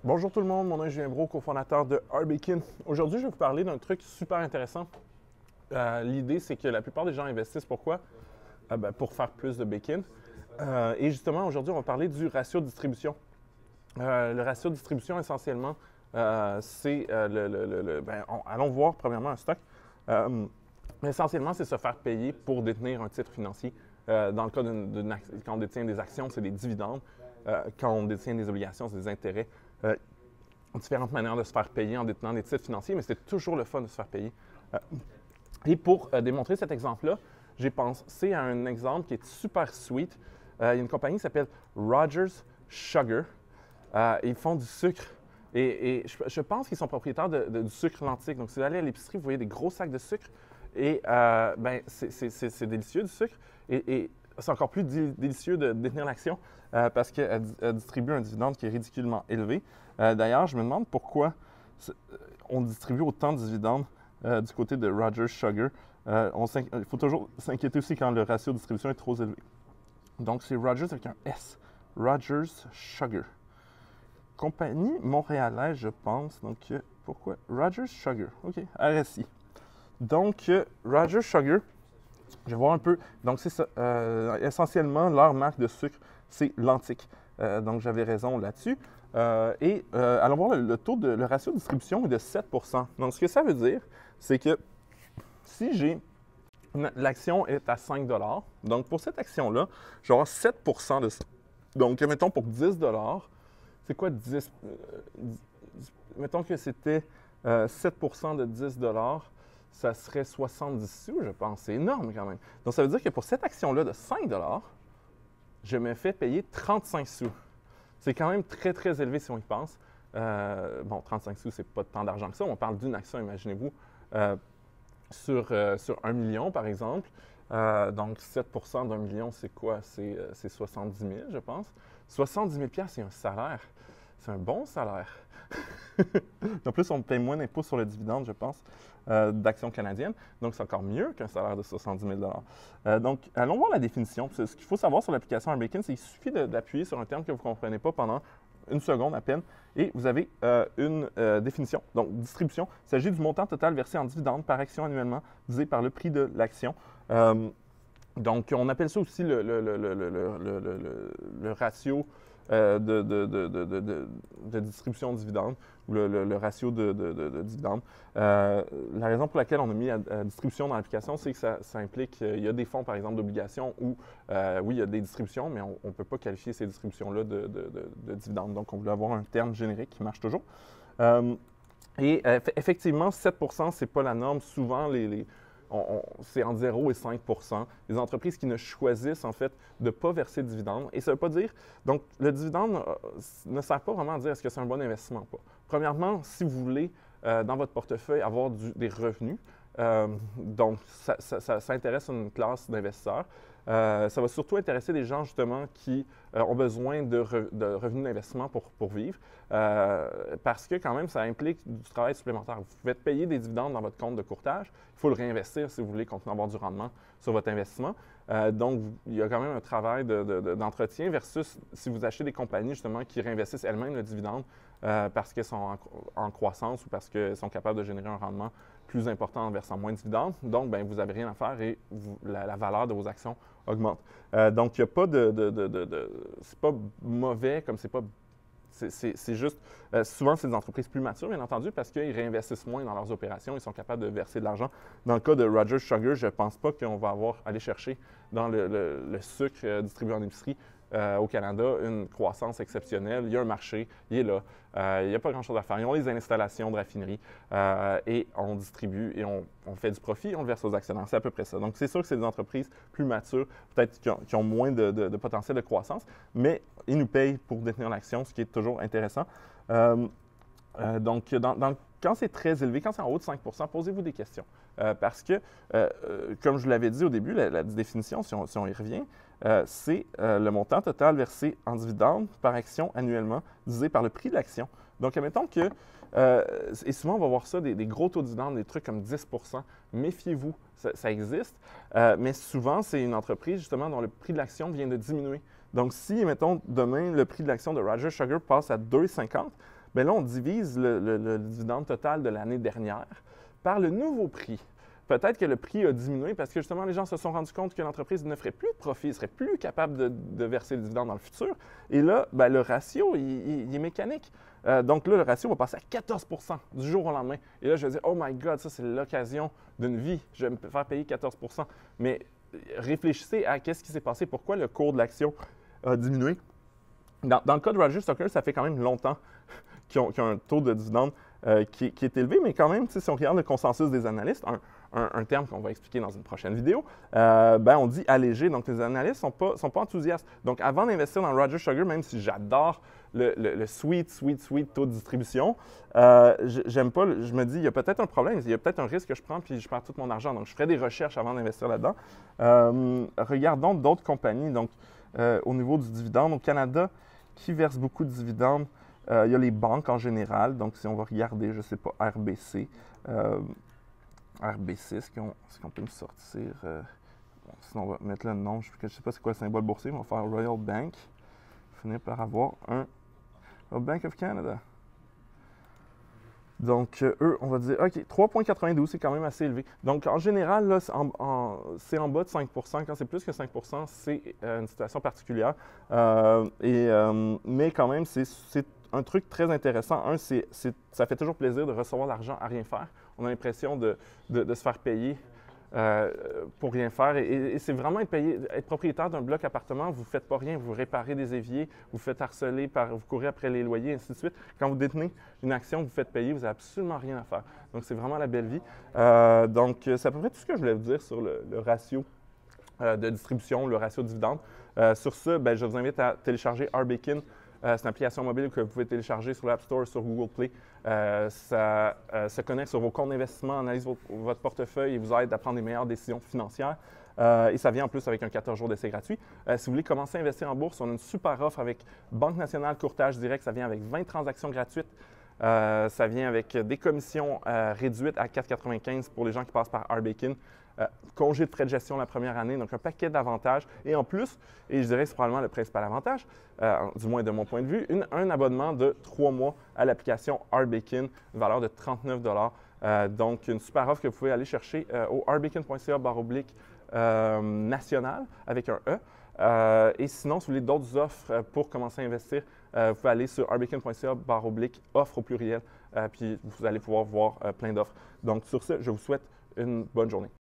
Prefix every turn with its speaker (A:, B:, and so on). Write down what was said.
A: Bonjour tout le monde, mon nom est Julien Brault, cofondateur de Arbekin. Aujourd'hui, je vais vous parler d'un truc super intéressant. L'idée, c'est que la plupart des gens investissent pourquoi? Pour faire plus de bacon. Et justement, aujourd'hui, on va parler du ratio de distribution. Le ratio de distribution, essentiellement, c'est allons voir premièrement un stock. Mais essentiellement, c'est se faire payer pour détenir un titre financier. Dans le cas quand on détient des actions, c'est des dividendes. Quand on détient des obligations, c'est des intérêts. Différentes manières de se faire payer en détenant des titres financiers, mais c'est toujours le fun de se faire payer. Et pour démontrer cet exemple-là, j'ai pensé à un exemple qui est super sweet. Il y a une compagnie qui s'appelle Rogers Sugar. Ils font du sucre. Et je pense qu'ils sont propriétaires du sucre Lantique. Donc, si vous allez à l'épicerie, vous voyez des gros sacs de sucre. Et c'est délicieux du sucre. Et c'est encore plus délicieux de détenir l'action parce qu'elle distribue un dividende qui est ridiculement élevé. D'ailleurs, je me demande pourquoi on distribue autant de dividendes du côté de Rogers Sugar. Il faut toujours s'inquiéter aussi quand le ratio de distribution est trop élevé. Donc, c'est Rogers avec un S. Rogers Sugar. Compagnie montréalaise, je pense. Donc, pourquoi? Rogers Sugar. OK, RSI. Donc, Rogers Sugar, je vais voir un peu. Donc, c'est ça. Essentiellement, leur marque de sucre, c'est Lantique. Donc, j'avais raison là-dessus. Allons voir le ratio de distribution est de 7 %. Donc, ce que ça veut dire, c'est que si l'action est à 5 $, donc pour cette action-là, je vais avoir 7 % de ça. Donc, mettons pour 10 $, c'est quoi 10? Mettons que c'était 7 % de 10 $, ça serait 70 sous, je pense. C'est énorme quand même. Donc, ça veut dire que pour cette action-là de 5 $, je me fais payer 35 sous. C'est quand même très, très élevé si on y pense. 35 sous, c'est pas tant d'argent que ça. On parle d'une action, imaginez-vous, sur 1 million, par exemple. Donc, 7 % d'1 million, c'est quoi? C'est 70 000, je pense. 70 000 $, c'est un salaire. C'est un bon salaire. En plus, on paye moins d'impôts sur le dividende, je pense, d'actions canadiennes. Donc, c'est encore mieux qu'un salaire de 70 000 $. Donc, allons voir la définition. Ce qu'il faut savoir sur l'application Arbekin, c'est qu'il suffit d'appuyer sur un terme que vous ne comprenez pas pendant une seconde à peine, et vous avez une définition. Donc, distribution, il s'agit du montant total versé en dividende par action annuellement, divisé par le prix de l'action. Donc, on appelle ça aussi le ratio de distribution de dividendes ou le ratio de dividendes. La raison pour laquelle on a mis la distribution dans l'application, c'est que ça implique qu'il y a des fonds, par exemple, d'obligations où, oui, il y a des distributions, mais on ne peut pas qualifier ces distributions-là de dividendes. Donc, on voulait avoir un terme générique qui marche toujours. Effectivement, 7 %, ce n'est pas la norme. Souvent, c'est entre 0 et 5 % les entreprises qui ne choisissent en fait de ne pas verser de dividendes. Et ça ne veut pas dire, donc le dividende ne sert pas vraiment à dire est-ce que c'est un bon investissement ou pas. Premièrement, si vous voulez dans votre portefeuille avoir des revenus, donc ça intéresse une classe d'investisseurs. Ça va surtout intéresser des gens justement qui ont besoin de revenus d'investissement pour vivre, parce que quand même, ça implique du travail supplémentaire. Vous pouvez payer des dividendes dans votre compte de courtage, il faut le réinvestir si vous voulez continuer à avoir du rendement sur votre investissement. Donc, il y a quand même un travail d'entretien versus si vous achetez des compagnies justement qui réinvestissent elles-mêmes le dividende parce qu'elles sont en croissance ou parce qu'elles sont capables de générer un rendement plus important en versant moins de dividendes. Donc, bien, vous n'avez rien à faire et la valeur de vos actions augmente. Donc, il n'y a pas c'est pas mauvais comme c'est pas. C'est juste, souvent, c'est des entreprises plus matures, bien entendu, parce qu'ils réinvestissent moins dans leurs opérations, ils sont capables de verser de l'argent. Dans le cas de Rogers Sugar, je ne pense pas qu'on va aller chercher dans le sucre distribué en épicerie au Canada une croissance exceptionnelle. Il y a un marché, il est là. Il n'y a pas grand-chose à faire. Ils ont les installations de raffinerie et on distribue et on fait du profit, on le verse aux actionnaires. C'est à peu près ça. Donc, c'est sûr que c'est des entreprises plus matures, peut-être qui ont moins de potentiel de croissance, mais ils nous payent pour détenir l'action, ce qui est toujours intéressant. Donc, quand c'est très élevé, quand c'est en haut de 5 %, posez-vous des questions. Parce que, comme je vous l'avais dit au début, la définition, si on y revient, c'est le montant total versé en dividendes par action annuellement, divisé par le prix de l'action. Donc, admettons que, et souvent on va voir ça, des gros taux de dividendes, des trucs comme 10 %. Méfiez-vous, ça existe, mais souvent c'est une entreprise justement dont le prix de l'action vient de diminuer. Donc, si, mettons, demain, le prix de l'action de Rogers Sugar passe à 2,50 bien là, on divise le dividende total de l'année dernière par le nouveau prix. Peut-être que le prix a diminué parce que justement, les gens se sont rendus compte que l'entreprise ne ferait plus de profit, ne serait plus capable de verser le dividende dans le futur. Et là, bien, le ratio, il est mécanique. Donc là, le ratio va passer à 14 du jour au lendemain. Et là, je vais dire, oh my God, ça, c'est l'occasion d'une vie. Je vais me faire payer 14 Mais réfléchissez à qu'est-ce qui s'est passé, pourquoi le cours de l'action a diminué. Dans le cas de Roger Stocker, ça fait quand même longtemps qu'ils ont un taux de dividende qui est élevé, mais quand même, si on regarde le consensus des analystes, un terme qu'on va expliquer dans une prochaine vidéo, ben on dit allégé. Donc, les analystes ne sont pas enthousiastes. Donc, avant d'investir dans Roger Sugar, même si j'adore le sweet taux de distribution, j'aime pas, je me dis, il y a peut-être un problème, il y a peut-être un risque que je prends, puis je perds tout mon argent. Donc, je ferai des recherches avant d'investir là-dedans. Regardons d'autres compagnies. Donc, au niveau du dividende, au Canada, qui verse beaucoup de dividendes, il y a les banques en général. Donc, si on va regarder, je ne sais pas, RBC. RBC, est-ce qu'on peut me sortir? Bon, sinon, on va mettre le nom. Je ne sais pas c'est quoi le symbole boursier, mais on va faire Royal Bank. Finir par avoir un Royal Bank of Canada. Donc, eux, on va dire, OK, 3,92, c'est quand même assez élevé. Donc, en général, là, c'est en bas de 5 Quand c'est plus que 5 c'est une situation particulière. Mais quand même, c'est un truc très intéressant. Ça fait toujours plaisir de recevoir l'argent à rien faire. On a l'impression de se faire payer pour rien faire. Et c'est vraiment être propriétaire d'un bloc appartement, vous ne faites pas rien, vous réparez des éviers, vous faites harceler, vous courez après les loyers, ainsi de suite. Quand vous détenez une action, vous faites payer, vous n'avez absolument rien à faire. Donc, c'est vraiment la belle vie. Donc, c'est à peu près tout ce que je voulais vous dire sur le ratio de distribution, le ratio de dividende. Sur ce, ben, je vous invite à télécharger RBakin. C'est une application mobile que vous pouvez télécharger sur l'App Store, sur Google Play. Ça se connecte sur vos comptes d'investissement, analyse votre portefeuille et vous aide à prendre les meilleures décisions financières. Et ça vient en plus avec un 14 jours d'essai gratuit. Si vous voulez commencer à investir en bourse, on a une super offre avec Banque nationale courtage direct. Ça vient avec 20 transactions gratuites. Ça vient avec des commissions réduites à 4,95 pour les gens qui passent par RBakin. Congé de frais de gestion la première année, donc un paquet d'avantages. Et en plus, et je dirais que c'est probablement le principal avantage, du moins de mon point de vue, un abonnement de 3 mois à l'application RBakin, une valeur de 39 donc, une super offre que vous pouvez aller chercher au rbackin.ca/national avec un E. Et sinon, si vous voulez d'autres offres pour commencer à investir, vous pouvez aller sur rbackin.ca/offre au pluriel, puis vous allez pouvoir voir plein d'offres. Donc, sur ce, je vous souhaite une bonne journée.